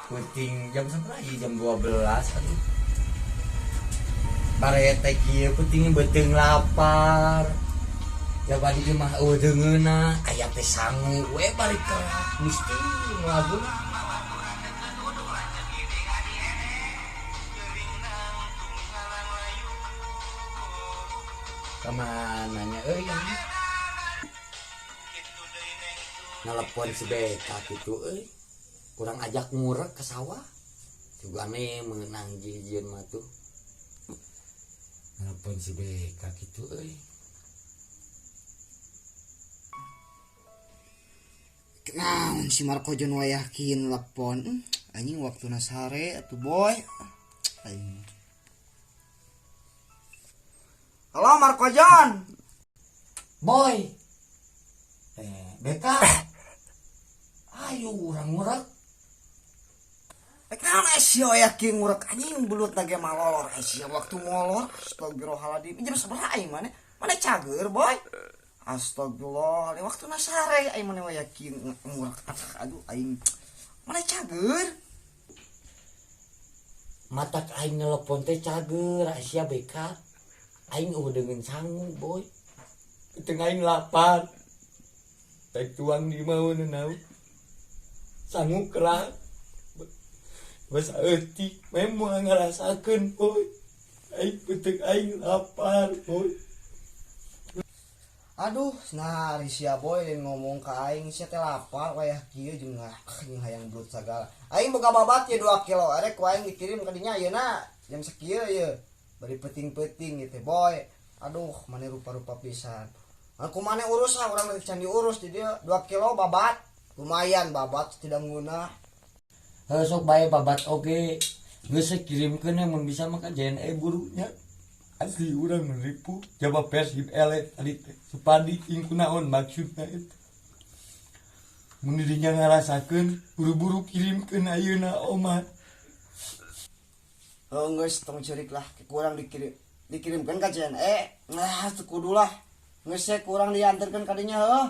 Puting jam seberapa? Jam 12. Aduh. Barete kieu puting beuteung lapar. Ya bari di mah deungeuna aya teh sangu we bari kerak Gusti ngabul. Kamananya euy nelpon si Beka kitu euy. Kurang ajak ngurek ke sawah. Juga ane mengenang jijieun mah tuh. Nelpon si Beka kitu euy. Naon si Marco Jon wayakin telepon anjing waktuna sare atuh boy anjing. Halo Marco Jon. Boy. Beka. Ayo urang ngurek. Naon sia wayakin ngurek anjing belut lagi malolor sia waktu molor astagfirullahaladzim jam sabaraha aing mana cager boy. Astagfirullah, waktu nasare aing mana yakin ngurek aduh aing mana cager. Matak aing nelpon teh cager Asia Beka. Aing dengan sangu boy. Tengah aing lapar. Tek tuang di mau naon. Sangu kerak. Basa eutik memang ngarasakeun boy. Aing peuteung aing lapar boy. Aduh, nah Risia boy ngomong ke aing sia teh lapar wayah kieu jeung hayang belut sagala. Aing boga babat ye 2 kilo, arek ku aing dikirim ka dinya ayeuna jam sakieu ye. Bari peuting-peuting gitu boy. Aduh, mane rupa-rupa pisan. Aku mane urus lah urang rek can diurus di dieu 2 kilo babat. Lumayan babat tidak nguna. Sok bae babat oge. Geus kirimkeun mun bisa mah ka JNE burunya. Asli urang menipu coba persib ele tadi supadi ingku naon maksudna itu mun dirinya ngarasakeun buru-buru kirimkeun ayeuna omah. Geus tong ceurik lah kurang dikirimkeun ka JNE. Nah teu kudu lah geus kurang dianterkeun ka dinya heuh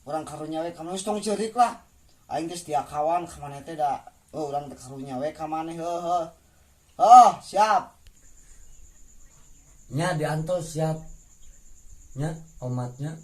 urang karunya we ka geus tong ceurik lah aing teh setia kawan ka maneh teh da urang teh karunya we ka maneh heuh siap. Nya diantos siap nya omatnya